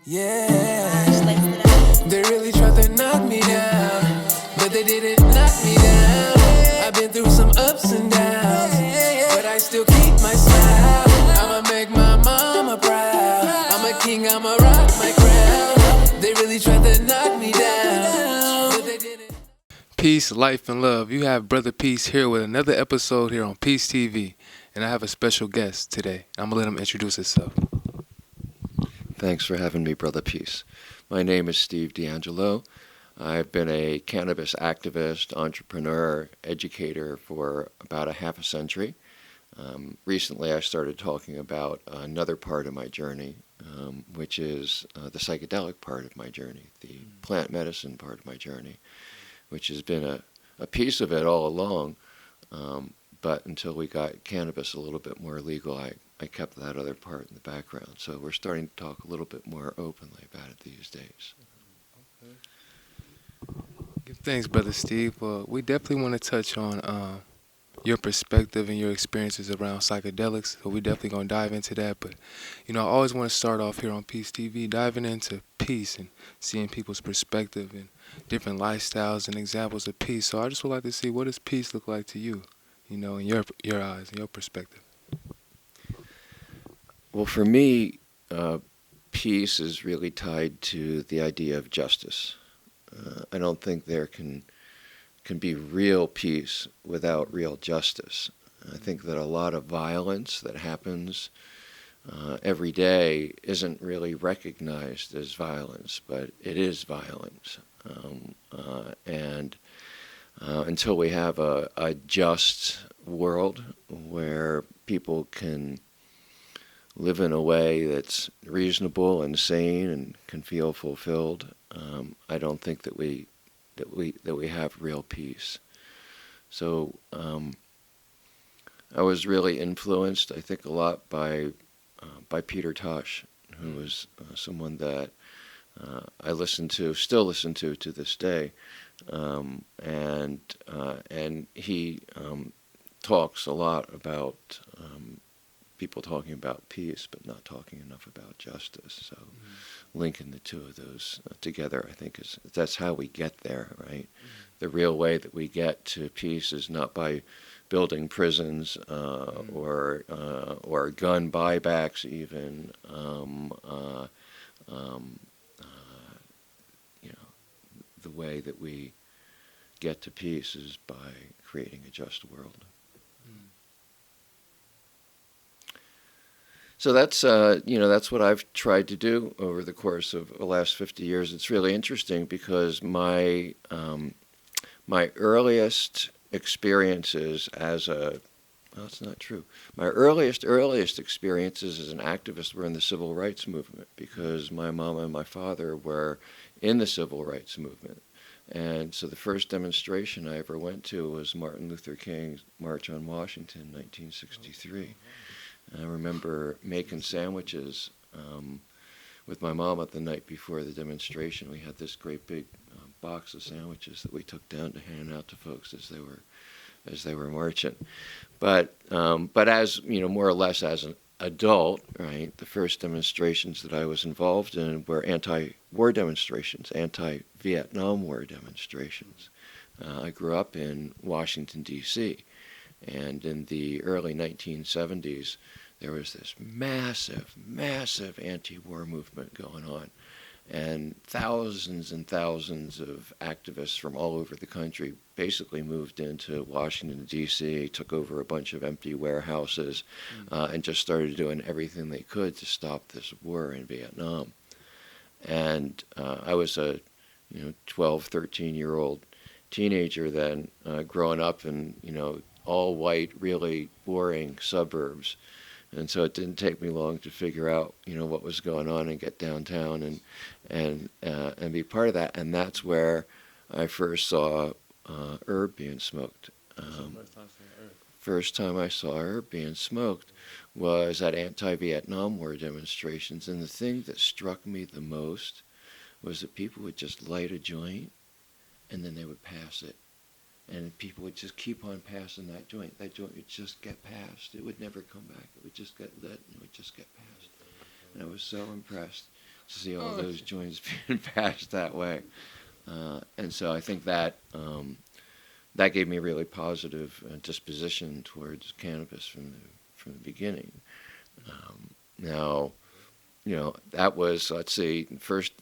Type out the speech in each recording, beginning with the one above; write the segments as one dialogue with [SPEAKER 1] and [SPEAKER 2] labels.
[SPEAKER 1] Yeah, they really tried to knock me down, but they didn't knock me down. I've been through some ups and downs, but I still keep my smile. I'ma make my mama proud. I'm a king, I'ma rock my crown. They really tried to knock me down, but they didn't. Peace, life, and love. You have Brother Peace here with another episode here on Peace TV, and I have a special guest today. I'm gonna let him introduce himself.
[SPEAKER 2] Thanks for having me, Brotha Peace. My name is Steve Deangelo. I've been a cannabis activist, entrepreneur, educator for about a half a century. Recently, I started talking about another part of my journey, which is the psychedelic part of my journey, the plant medicine part of my journey, which has been a piece of it all along. But until we got cannabis a little bit more legal, I kept that other part in the background. So we're starting to talk a little bit more openly about it these days.
[SPEAKER 1] Give thanks, Brother Steve. We definitely want to touch on your perspective and your experiences around psychedelics. So we definitely going to dive into that. But, I always want to start off here on Peace TV, diving into peace and seeing people's perspective and different lifestyles and examples of peace. So I just would like to see, what does peace look like to you, in your eyes, in your perspective?
[SPEAKER 2] Well, for me, peace is really tied to the idea of justice. I don't think there can be real peace without real justice. I think that a lot of violence that happens every day isn't really recognized as violence, but it is violence. And until we have a just world where people can live in a way that's reasonable and sane and can feel fulfilled, I don't think that we have real peace. So I was really influenced, I think, a lot by Peter Tosh, who was someone that I still listen to this day, and he talks a lot about people talking about peace, but not talking enough about justice. So linking the two of those together, I think, that's how we get there, right? The real way that we get to peace is not by building prisons or gun buybacks, even. The way that we get to peace is by creating a just world. So that's what I've tried to do over the course of the last 50 years. It's really interesting because my earliest experiences it's not true. My earliest experiences as an activist were in the civil rights movement, because my mom and my father were in the civil rights movement. And so the first demonstration I ever went to was Martin Luther King's March on Washington in 1963. I remember making sandwiches with my mom the night before the demonstration. We had this great big box of sandwiches that we took down to hand out to folks as they were marching. But as more or less as an adult, right, the first demonstrations that I was involved in were anti-war demonstrations, anti-Vietnam War demonstrations. I grew up in Washington, D.C., and in the early 1970s, there was this massive anti-war movement going on. And thousands of activists from all over the country basically moved into Washington, D.C., took over a bunch of empty warehouses, and just started doing everything they could to stop this war in Vietnam. And I was a 12, 13-year-old teenager then, growing up in all white, really boring suburbs. And so it didn't take me long to figure out, what was going on and get downtown and be part of that. And that's where I first saw herb being smoked. First time I saw herb being smoked was at anti-Vietnam War demonstrations. And the thing that struck me the most was that people would just light a joint and then they would pass it. And people would just keep on passing that joint. That joint would just get passed. It would never come back. It would just get lit and it would just get passed. And I was so impressed. to see all those joints being passed that way. And so I think that that gave me a really positive disposition towards cannabis from the beginning. Now, that was, let's see, first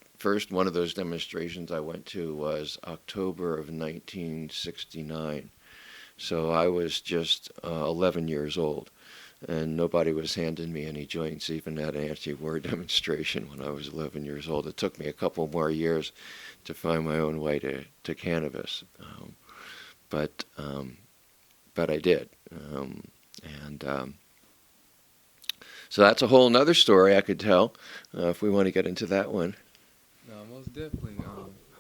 [SPEAKER 2] one of those demonstrations I went to was October of 1969. So I was just 11 years old, and nobody was handing me any joints, even at an anti-war demonstration when I was 11 years old. It took me a couple more years to find my own way to cannabis, but I did, so that's a whole nother story I could tell if we want to get into that one.
[SPEAKER 3] No, most definitely.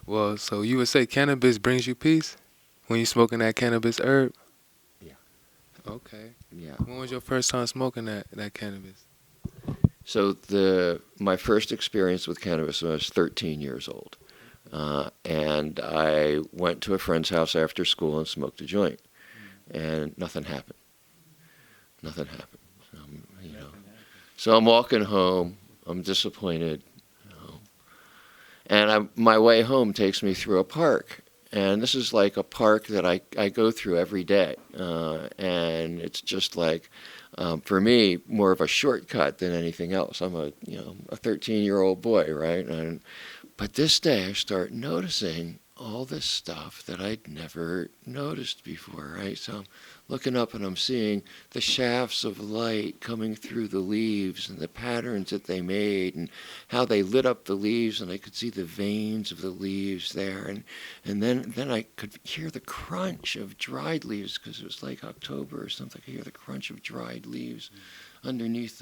[SPEAKER 3] Well, so you would say cannabis brings you peace when you smoking that cannabis herb?
[SPEAKER 2] Yeah.
[SPEAKER 3] Okay.
[SPEAKER 2] Yeah.
[SPEAKER 3] When was your first time smoking that cannabis?
[SPEAKER 2] So my first experience with cannabis when I was 13 years old. And I went to a friend's house after school and smoked a joint. And nothing happened. Nothing happened. So I'm walking home. I'm disappointed. And my way home takes me through a park. And this is like a park that I go through every day. And it's just like, for me, more of a shortcut than anything else. I'm a 13-year-old boy, right? But this day I start noticing all this stuff that I'd never noticed before, right? So I'm looking up and I'm seeing the shafts of light coming through the leaves and the patterns that they made and how they lit up the leaves, and I could see the veins of the leaves there. And then I could hear the crunch of dried leaves, because it was like October or something. I could hear the crunch of dried leaves underneath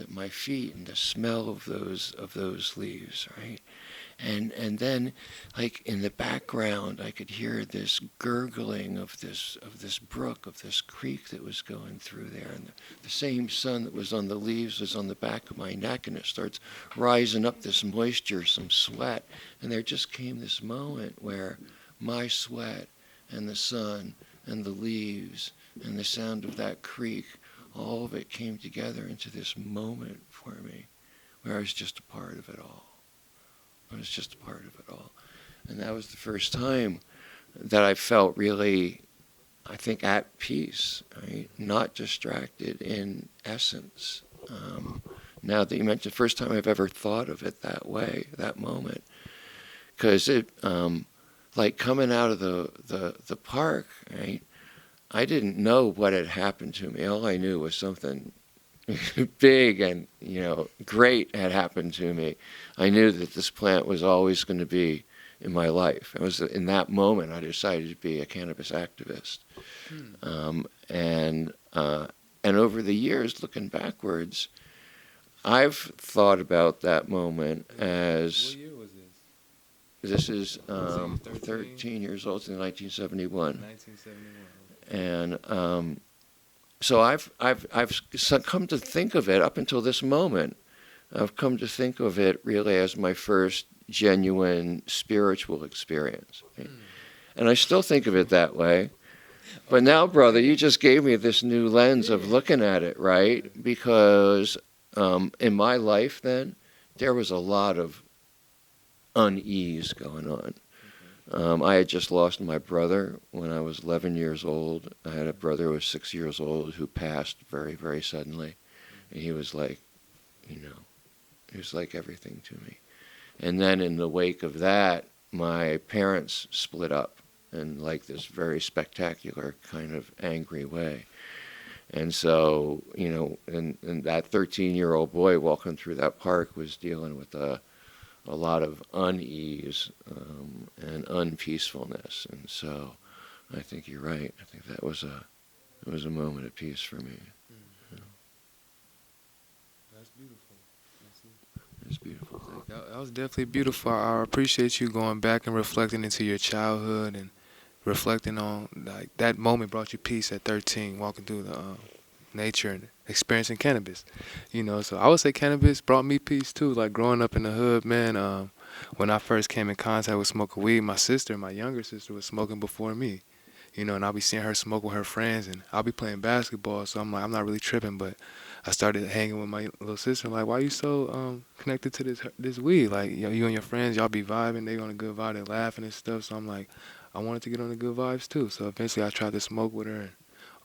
[SPEAKER 2] my feet, and the smell of those leaves, right? And then, like in the background, I could hear this gurgling of this brook, of this creek that was going through there, and the same sun that was on the leaves was on the back of my neck, and it starts rising up this moisture, some sweat, and there just came this moment where my sweat and the sun and the leaves and the sound of that creek, all of it came together into this moment for me, where I was just a part of it all. I was just a part of it all. And that was the first time that I felt really, I think, at peace, right? Not distracted in essence. Now that you mentioned, the first time I've ever thought of it that way, that moment. Because it, like coming out of the park, right? I didn't know what had happened to me. All I knew was something big and great had happened to me. I knew that this plant was always going to be in my life. It was in that moment I decided to be a cannabis activist. And over the years, looking backwards, I've thought about that moment as,
[SPEAKER 3] What year was this?
[SPEAKER 2] this is 13 years old, in 1971.
[SPEAKER 3] 1971.
[SPEAKER 2] And so I've come to think of it, up until this moment, I've come to think of it really as my first genuine spiritual experience. Right? And I still think of it that way. But now, brother, you just gave me this new lens of looking at it, right? Because in my life then, there was a lot of unease going on. I had just lost my brother when I was 11 years old. I had a brother who was 6 years old who passed very, very suddenly. And he was like, he was like everything to me. And then in the wake of that, my parents split up in like this very spectacular kind of angry way. And so, and that 13-year-old boy walking through that park was dealing with a lot of unease and unpeacefulness, and so I think you're right. I think it was a moment of peace for me.
[SPEAKER 3] That's beautiful.
[SPEAKER 2] It's beautiful.
[SPEAKER 3] That was definitely beautiful. I appreciate you going back and reflecting into your childhood and reflecting on like that moment brought you peace at 13, walking through the nature and experiencing cannabis. So I would say cannabis brought me peace too. Like growing up in the hood, man, when I first came in contact with smoking weed, my younger sister was smoking before me. And I'll be seeing her smoke with her friends, and I'll be playing basketball, so I'm like, I'm not really tripping, but I started hanging with my little sister. Like, why you so connected to this weed? Like, you know, you and your friends, y'all be vibing. They on a good vibe. They laughing and stuff. So I'm like, I wanted to get on the good vibes too. So eventually, I tried to smoke with her, and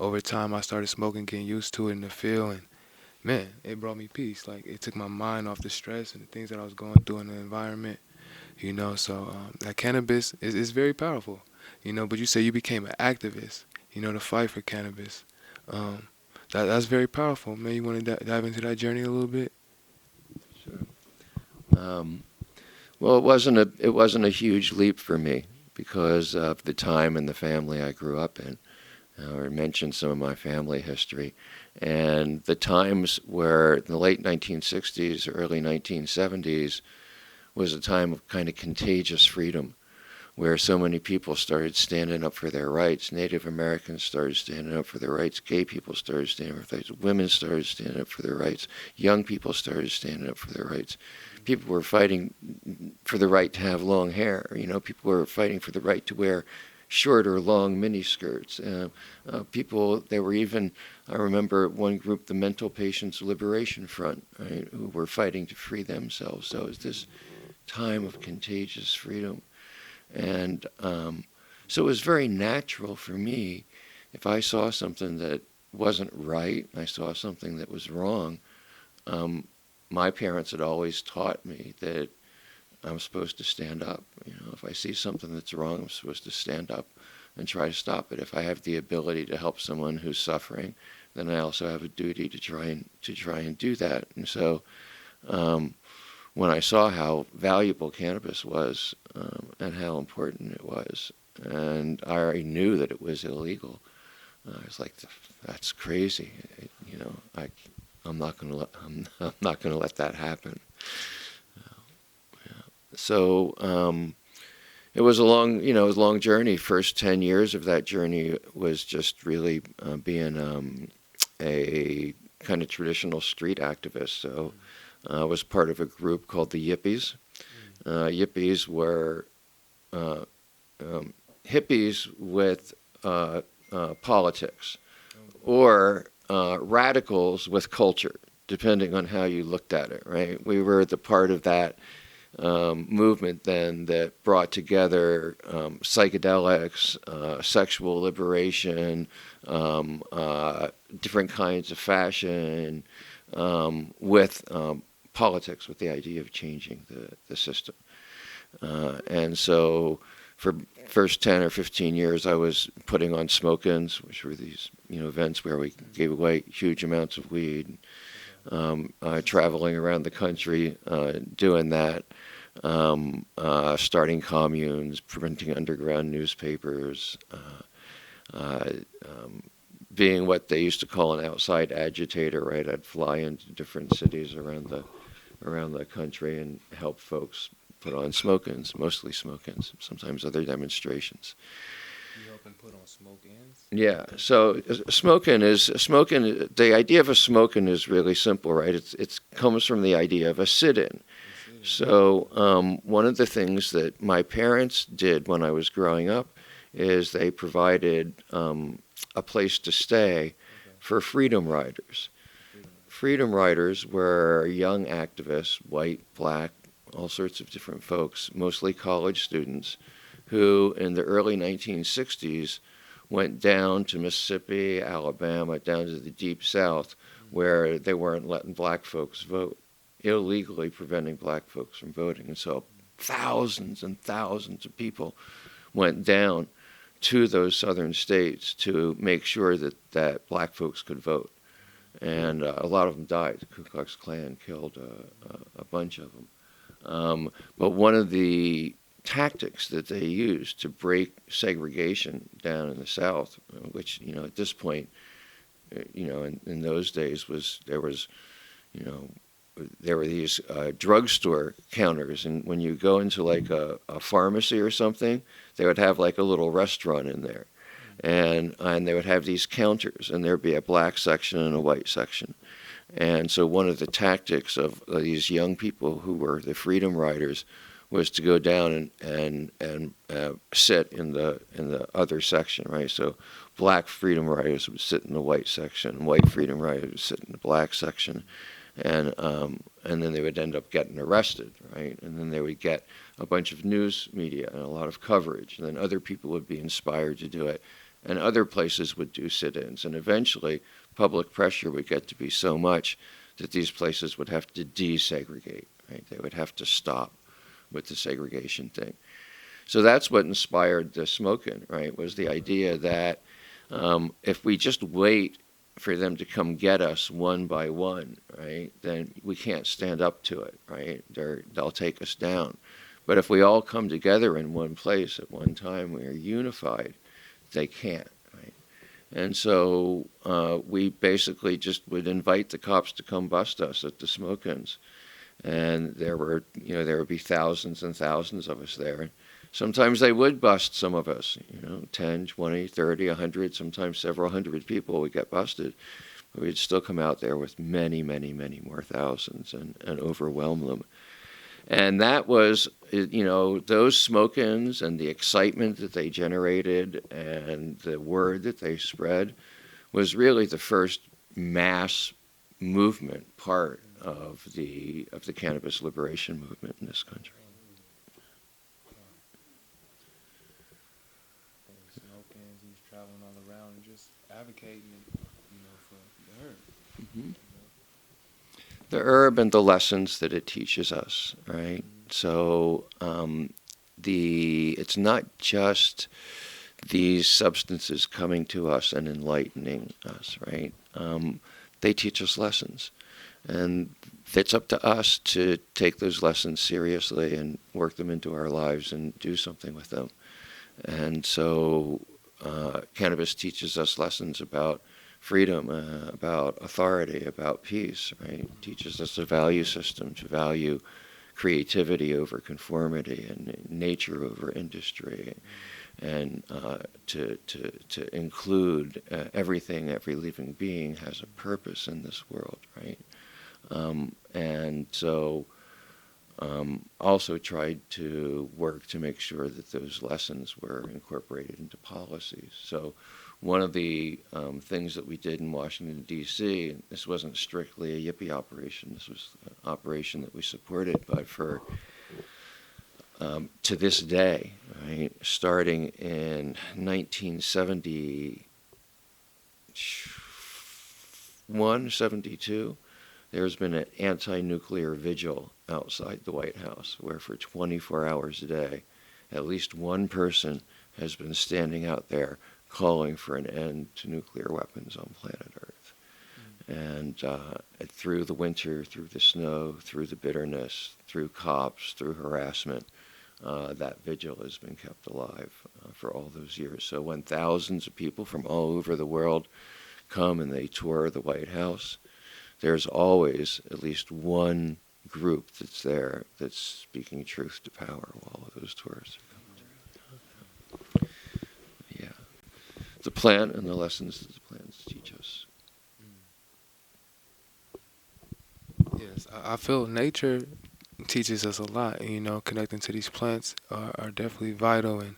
[SPEAKER 3] over time, I started smoking, getting used to it in the field, and man, it brought me peace. Like, it took my mind off the stress and the things that I was going through in the environment. You know, so that cannabis is very powerful. You know, but you say you became an activist. You know, to fight for cannabis. That's very powerful, man. You want to dive into that journey a little bit?
[SPEAKER 2] Sure. Well, it wasn't a huge leap for me because of the time and the family I grew up in. I mentioned some of my family history, and the times where in the late 1960s, early 1970s was a time of kind of contagious freedom, where so many people started standing up for their rights. Native Americans started standing up for their rights. Gay people started standing up for their rights. Women started standing up for their rights. Young people started standing up for their rights. People were fighting for the right to have long hair. You know, people were fighting for the right to wear short or long miniskirts. There were even, I remember one group, the Mental Patients Liberation Front, right, who were fighting to free themselves. So it was this time of contagious freedom. And so it was very natural for me, if I saw something that wasn't right, I saw something that was wrong, my parents had always taught me that I'm supposed to stand up. You know, if I see something that's wrong, I'm supposed to stand up and try to stop it. If I have the ability to help someone who's suffering, then I also have a duty to try and do that. And so when I saw how valuable cannabis was and how important it was, and I already knew that it was illegal, I was like, "That's crazy." You know, I'm not going to let that happen. So it was a long journey. First 10 years of that journey was just really being a kind of traditional street activist. So I was part of a group called the Yippies. Yippies were hippies with politics, or radicals with culture, depending on how you looked at it, right? We were the part of that movement then that brought together psychedelics, sexual liberation, different kinds of fashion, with politics, with the idea of changing the system. And so for first 10 or 15 years, I was putting on smoke-ins, which were these events where we gave away huge amounts of weed, traveling around the country doing that, starting communes, printing underground newspapers, being what they used to call an outside agitator, right? I'd fly into different cities around the country and help folks put on smoke-ins, mostly smoke-ins, sometimes other demonstrations.
[SPEAKER 3] You help and put on smoke-ins?
[SPEAKER 2] Yeah, so smoke-in, the idea of a smoke-in is really simple, right? It comes from the idea of a sit-in. So one of the things that my parents did when I was growing up is they provided a place to stay for freedom riders. Freedom riders were young activists, white, black, all sorts of different folks, mostly college students, who in the early 1960s went down to Mississippi, Alabama, down to the Deep South, where they weren't letting black folks vote, illegally preventing black folks from voting. And so thousands and thousands of people went down to those southern states to make sure that black folks could vote. And a lot of them died. The Ku Klux Klan killed a bunch of them. But one of the tactics that they used to break segregation down in the South, which, at this point, in those days there were these drugstore counters, and when you go into like a pharmacy or something, they would have like a little restaurant in there, and they would have these counters, and there'd be a black section and a white section. And so one of the tactics of these young people who were the freedom riders was to go down and sit in the other section, right? So black freedom riders would sit in the white section, white freedom riders would sit in the black section, and then they would end up getting arrested, right? And then they would get a bunch of news media and a lot of coverage, and then other people would be inspired to do it, and other places would do sit-ins, and eventually public pressure would get to be so much that these places would have to desegregate, right? They would have to stop with the segregation thing. So that's what inspired the smoke-in, right, was the idea that if we just wait for them to come get us one by one, right, then we can't stand up to it, right? They'll take us down. But if we all come together in one place at one time, we are unified, they can't, right? And so we basically just would invite the cops to come bust us at the smoke-ins. And there would be thousands and thousands of us there. Sometimes they would bust some of us, 10, 20, 30, 100, sometimes several hundred people would get busted. But we'd still come out there with many, many, many more thousands and overwhelm them. And that was, those smoke-ins and the excitement that they generated and the word that they spread was really the first mass movement part of the cannabis liberation movement in this country.
[SPEAKER 3] Smoke-ins, he was traveling all around and just advocating, for the herb.
[SPEAKER 2] Mm-hmm. The herb and the lessons that it teaches us, right? So it's not just these substances coming to us and enlightening us, right? They teach us lessons. And it's up to us to take those lessons seriously and work them into our lives and do something with them. And so cannabis teaches us lessons about freedom, about authority, about peace, right? It teaches us a value system to value creativity over conformity and nature over industry, and to include everything, every living being has a purpose in this world, right? And so also tried to work to make sure that those lessons were incorporated into policies. So one of the things that we did in Washington, D.C., this wasn't strictly a yippie operation, this was an operation that we supported, but for to this day, right, starting in 1971, 72, there's been an anti-nuclear vigil outside the White House where for 24 hours a day, at least one person has been standing out there calling for an end to nuclear weapons on planet Earth. And through the winter, through the snow, through the bitterness, through cops, through harassment, that vigil has been kept alive for all those years. So when thousands of people from all over the world come and they tour the White House, there's always at least one group that's there that's speaking truth to power while those tours are coming through. Yeah. The plant and the lessons that the plants teach us.
[SPEAKER 3] Yes, I feel nature teaches us a lot. Connecting to these plants are definitely vital, and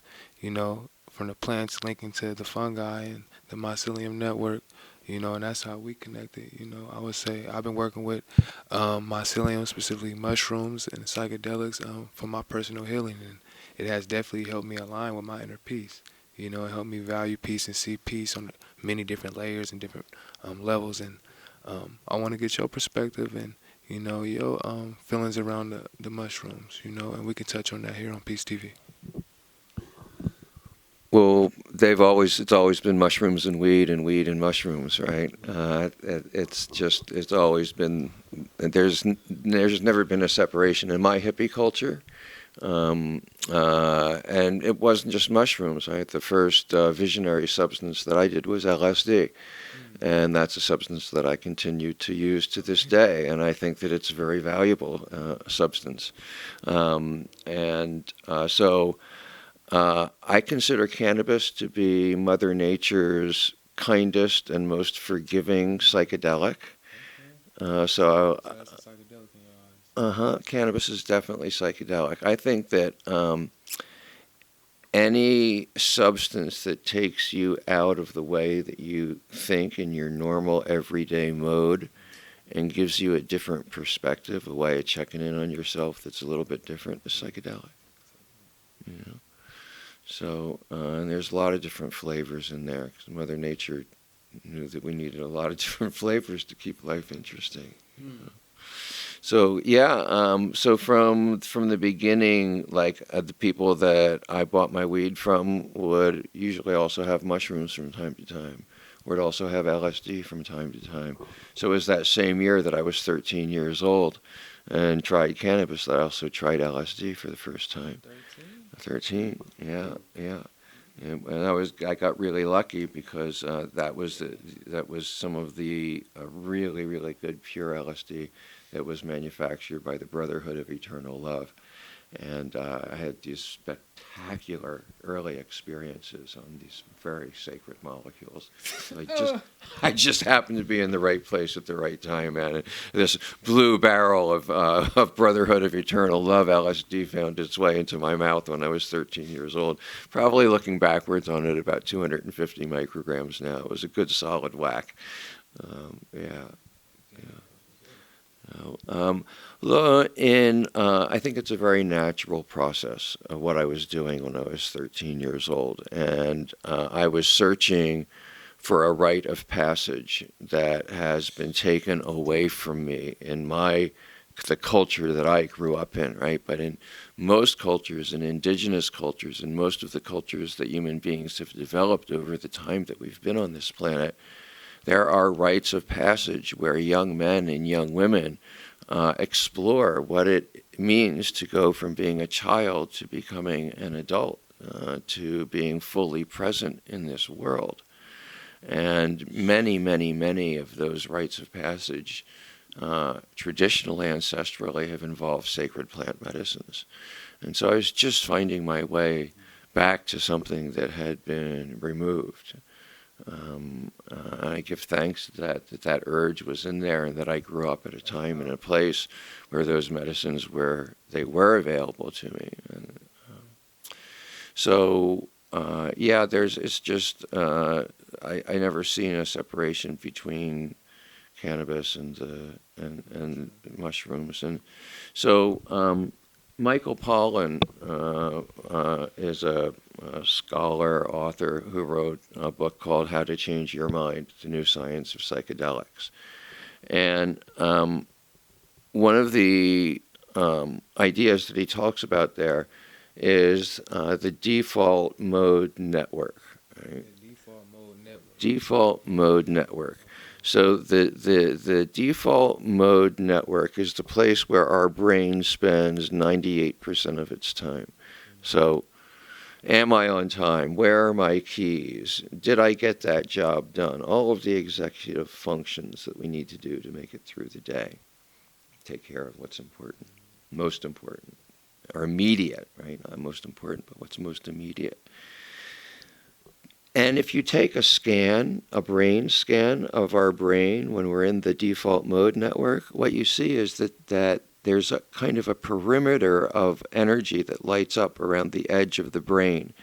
[SPEAKER 3] from the plants linking to the fungi and the mycelium network, and that's how we connected. I would say I've been working with mycelium, specifically mushrooms and psychedelics, for my personal healing, and it has definitely helped me align with my inner peace. It helped me value peace and see peace on many different layers and different levels, and I want to get your perspective and your feelings around the mushrooms, and we can touch on that here on Peace TV.
[SPEAKER 2] Well, it's always been mushrooms and weed and mushrooms, right? It's always been, there's never been a separation in my hippie culture. And it wasn't just mushrooms, right? The first visionary substance that I did was LSD. And that's a substance that I continue to use to this day. And I think that it's a very valuable substance. So I consider cannabis to be Mother Nature's kindest and most forgiving psychedelic.
[SPEAKER 3] So that's a psychedelic in your eyes.
[SPEAKER 2] Cannabis is definitely psychedelic. I think that any substance that takes you out of the way that you think in your normal everyday mode and gives you a different perspective, a way of checking in on yourself that's a little bit different, is psychedelic. You know? So, and there's a lot of different flavors in there, because Mother Nature knew that we needed a lot of different flavors to keep life interesting. You know? So so from the beginning, like the people that I bought my weed from would usually also have mushrooms from time to time, would also have LSD from time to time. So it was that same year that I was 13 years old and tried cannabis that I also tried LSD for the first time. 13, yeah. And I got really lucky because that was some of the really, really good pure LSD that was manufactured by the Brotherhood of Eternal Love. And I had these spectacular early experiences on these very sacred molecules. I just happened to be in the right place at the right time, man. And this blue barrel of Brotherhood of Eternal Love LSD found its way into my mouth when I was 13 years old. Probably looking backwards on it, about 250 micrograms now. It was a good solid whack. I think it's a very natural process of what I was doing when I was 13 years old. And I was searching for a rite of passage that has been taken away from me in the culture that I grew up in, right? But in most cultures, in indigenous cultures, and most of the cultures that human beings have developed over the time that we've been on this planet, there are rites of passage where young men and young women explore what it means to go from being a child to becoming an adult, to being fully present in this world. And many, many, many of those rites of passage, traditionally, ancestrally, have involved sacred plant medicines. And so I was just finding my way back to something that had been removed. I give thanks that urge was in there, and that I grew up at a time and a place where those medicines were available to me. And, I never seen a separation between cannabis and mushrooms. And so Michael Pollan is a scholar, author, who wrote a book called How to Change Your Mind, The New Science of Psychedelics. And one of the ideas that he talks about there is the default mode network. Right? Default mode network. So the default mode network is the place where our brain spends 98% of its time. So, am I on time? Where are my keys? Did I get that job done? All of the executive functions that we need to do to make it through the day. Take care of what's important, most important, or immediate, right? Not most important, but what's most immediate. And if you take a brain scan of our brain when we're in the default mode network, what you see is that there's a kind of a perimeter of energy that lights up around the edge of the brain.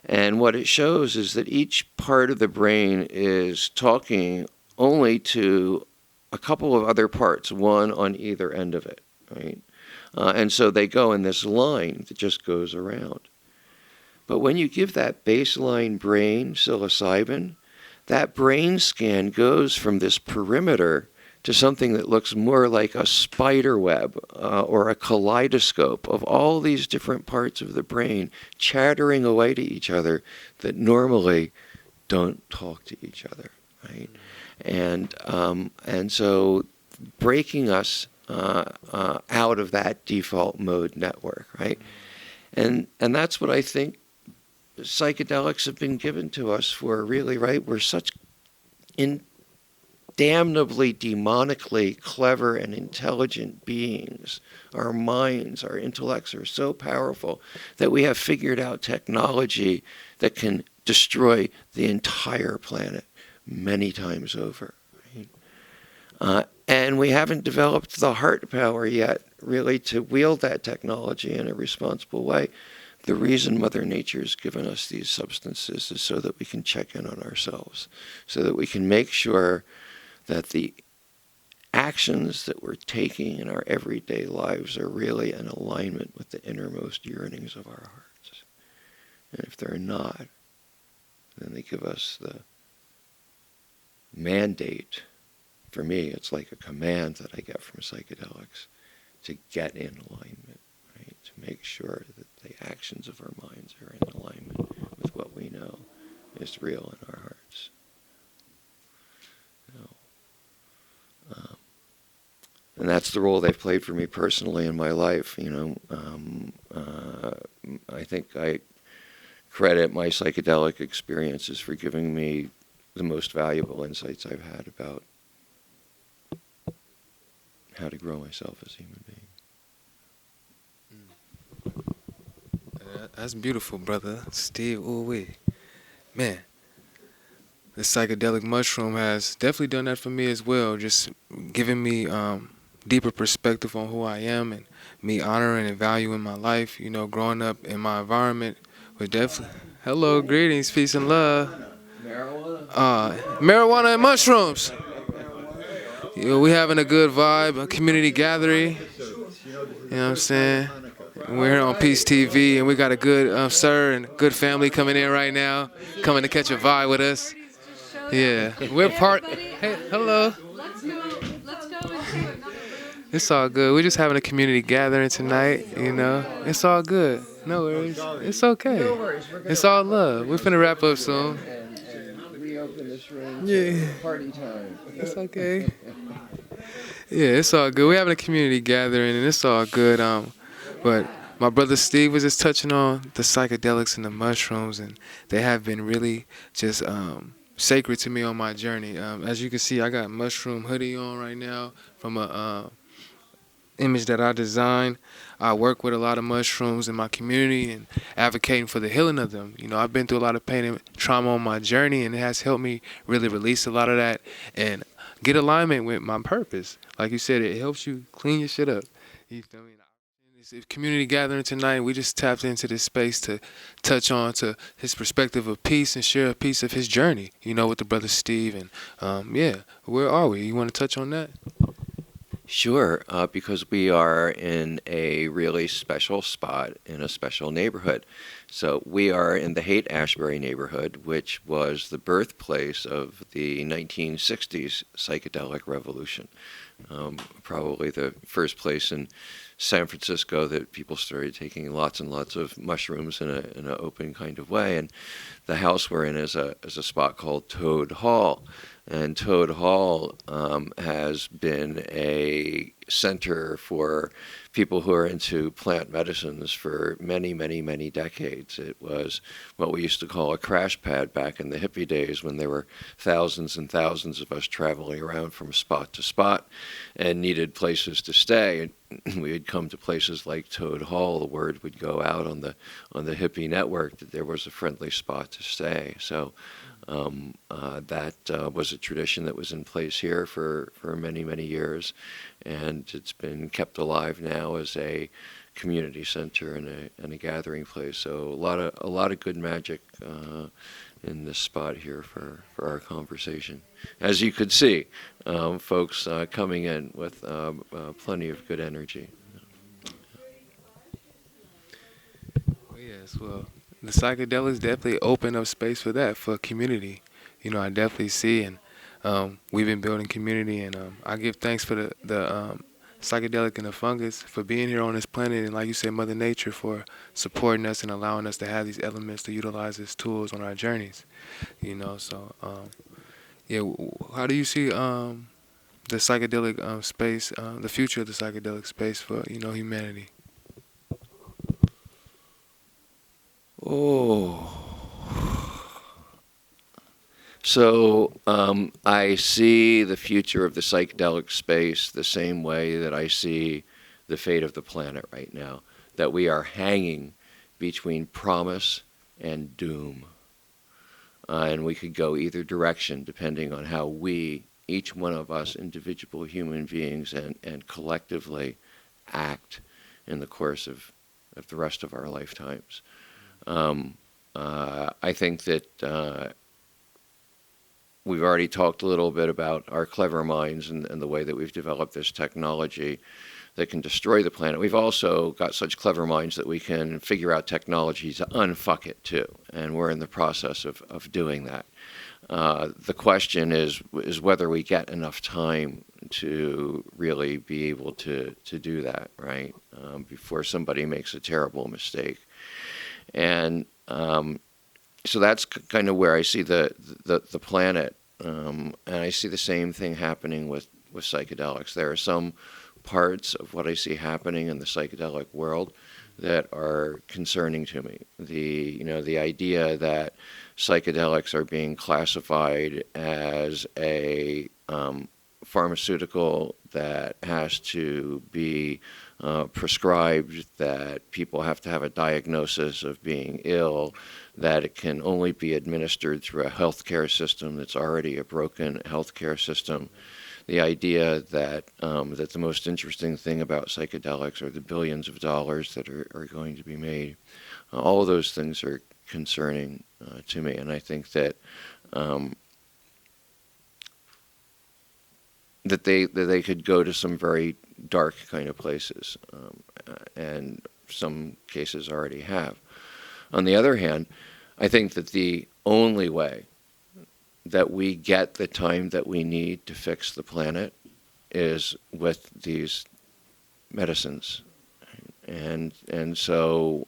[SPEAKER 2] And what it shows is that each part of the brain is talking only to a couple of other parts, one on either end of it, right? And so they go in this line that just goes around. But when you give that baseline brain psilocybin, that brain scan goes from this perimeter to something that looks more like a spider web or a kaleidoscope of all these different parts of the brain chattering away to each other that normally don't talk to each other, right? And so breaking us out of that default mode network, right? And that's what I think psychedelics have been given to us for, really, right? We're such damnably, demonically clever and intelligent beings. Our minds, our intellects are so powerful that we have figured out technology that can destroy the entire planet many times over. Right? And we haven't developed the heart power yet, really to wield that technology in a responsible way. The reason Mother Nature's given us these substances is so that we can check in on ourselves, so that we can make sure that the actions that we're taking in our everyday lives are really in alignment with the innermost yearnings of our hearts. And if they're not, then they give us the mandate. For me, it's like a command that I get from psychedelics to get in alignment, right? To make sure that the actions of our minds are in alignment with what we know is real in our hearts. And that's the role they've played for me personally in my life. I think I credit my psychedelic experiences for giving me the most valuable insights I've had about how to grow myself as a human being.
[SPEAKER 3] That's beautiful, brother Steve. Ooh-wee. Man, the psychedelic mushroom has definitely done that for me as well, just giving me deeper perspective on who I am and me honoring and valuing my life. You know, growing up in my environment was definitely... Hello, greetings, peace and love. Marijuana and mushrooms. You know, we having a good vibe, a community gathering. You know what I'm saying? We're here on Peace TV, and we got a good sir and good family coming in right now, coming to catch a vibe with us. Yeah, we're part. Hey, hello.
[SPEAKER 4] Let's go into another.
[SPEAKER 3] It's all good. We're just having a community gathering tonight, you know. It's all good. No worries. It's okay. It's all love. We're finna wrap up soon.
[SPEAKER 2] And reopen this room.
[SPEAKER 3] Yeah.
[SPEAKER 2] Party time.
[SPEAKER 3] It's okay. Yeah, it's all good. We're having a community gathering, and it's all good. But my brother Steve was just touching on the psychedelics and the mushrooms, and they have been really just sacred to me on my journey. As you can see, I got mushroom hoodie on right now from a image that I designed. I work with a lot of mushrooms in my community and advocating for the healing of them. You know, I've been through a lot of pain and trauma on my journey, and it has helped me really release a lot of that and get alignment with my purpose. Like you said, it helps you clean your shit up. You feel me? It's a community gathering tonight. We just tapped into this space to touch on to his perspective of peace and share a piece of his journey, you know, with the brother Steve. And yeah, where are we? You want to touch on that?
[SPEAKER 2] Sure, because we are in a really special spot in a special neighborhood. So we are in the Haight-Ashbury neighborhood, which was the birthplace of the 1960s psychedelic revolution. Probably the first place in San Francisco that people started taking lots and lots of mushrooms in an open kind of way. And the house we're in is a spot called Toad Hall. And Toad Hall has been a center for people who are into plant medicines for many, many, many decades. It was what we used to call a crash pad back in the hippie days when there were thousands and thousands of us traveling around from spot to spot and needed places to stay. And we would come to places like Toad Hall. The word would go out on the hippie network that there was a friendly spot to stay. So that was a tradition that was in place here for many, many years, and it's been kept alive now as a community center and a gathering place. So a lot of good magic in this spot here for our conversation. As you could see, folks coming in with plenty of good energy.
[SPEAKER 3] Yes, well, the psychedelics definitely open up space for that, for community. You know, I definitely see, and we've been building community, and I give thanks for the psychedelic and the fungus for being here on this planet, and like you said, Mother Nature for supporting us and allowing us to have these elements to utilize as tools on our journeys. You know, so yeah, how do you see the psychedelic space, the future of the psychedelic space for, you know, humanity?
[SPEAKER 2] Oh. So I see the future of the psychedelic space the same way that I see the fate of the planet right now, that we are hanging between promise and doom. And we could go either direction depending on how we, each one of us individual human beings and collectively act in the course of the rest of our lifetimes. I think that we've already talked a little bit about our clever minds and the way that we've developed this technology that can destroy the planet. We've also got such clever minds that we can figure out technology to unfuck it too, and we're in the process of doing that. The question is whether we get enough time to really be able to do that, right? Before somebody makes a terrible mistake. And so that's kind of where I see the planet, and I see the same thing happening with psychedelics. There are some parts of what I see happening in the psychedelic world that are concerning to me. The idea that psychedelics are being classified as a pharmaceutical that has to be prescribed, that people have to have a diagnosis of being ill, that it can only be administered through a healthcare system that's already a broken healthcare system. The idea that that the most interesting thing about psychedelics are the billions of dollars that are going to be made. All of those things are concerning to me, and I think that that they could go to some very dark kind of places, and some cases already have. On the other hand, I think that the only way that we get the time that we need to fix the planet is with these medicines. And so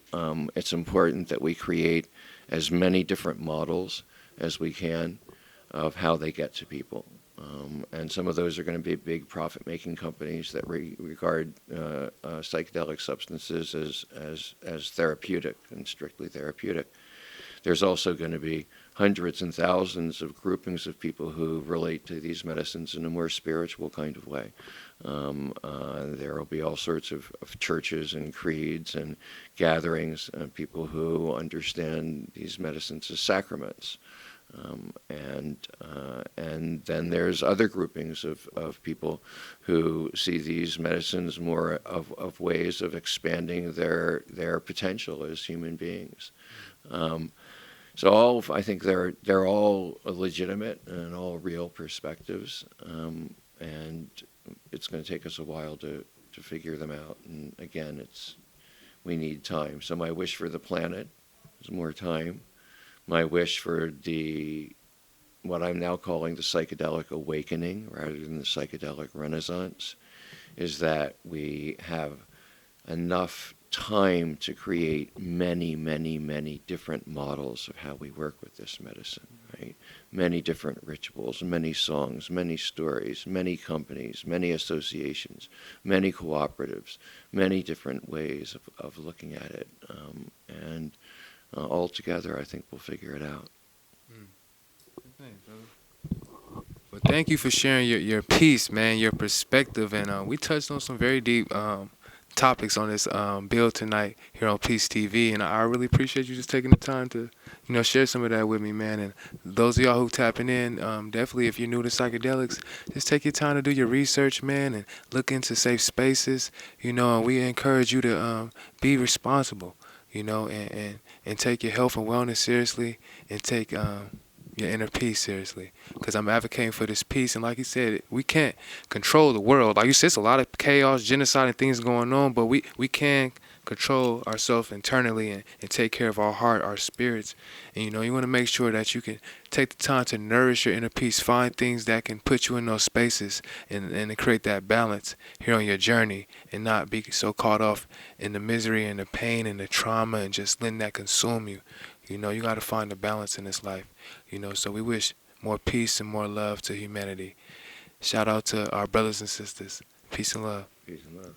[SPEAKER 2] it's important that we create as many different models as we can of how they get to people. And some of those are going to be big profit-making companies that regard psychedelic substances as therapeutic and strictly therapeutic. There's also going to be hundreds and thousands of groupings of people who relate to these medicines in a more spiritual kind of way. There will be all sorts of churches and creeds and gatherings, people who understand these medicines as sacraments. And then there's other groupings of people who see these medicines more of ways of expanding their potential as human beings. So I think they're all legitimate and all real perspectives, and it's going to take us a while to figure them out. And again, we need time. So my wish for the planet is more time. My wish for what I'm now calling the psychedelic awakening rather than the psychedelic renaissance is that we have enough time to create many, many, many different models of how we work with this medicine, right? Many different rituals, many songs, many stories, many companies, many associations, many cooperatives, many different ways of looking at it. And all together, I think we'll figure it out.
[SPEAKER 3] Well, thank you for sharing your piece, man, your perspective. And we touched on some very deep topics on this bill tonight here on Peace TV, and I really appreciate you just taking the time to, share some of that with me, man. And those of y'all who tapping in, definitely if you're new to psychedelics, just take your time to do your research, man, and look into safe spaces, and we encourage you to be responsible, and take your health and wellness seriously, and take your inner peace seriously, because I'm advocating for this peace. And like you said, we can't control the world. Like you said, it's a lot of chaos, genocide, and things going on, but we can control ourselves internally and take care of our heart, our spirits. And you want to make sure that you can take the time to nourish your inner peace, find things that can put you in those spaces and to create that balance here on your journey, and not be so caught off in the misery and the pain and the trauma and just letting that consume you. You got to find a balance in this life. So we wish more peace and more love to humanity. Shout out to our brothers and sisters. Peace and love.
[SPEAKER 2] Peace and love.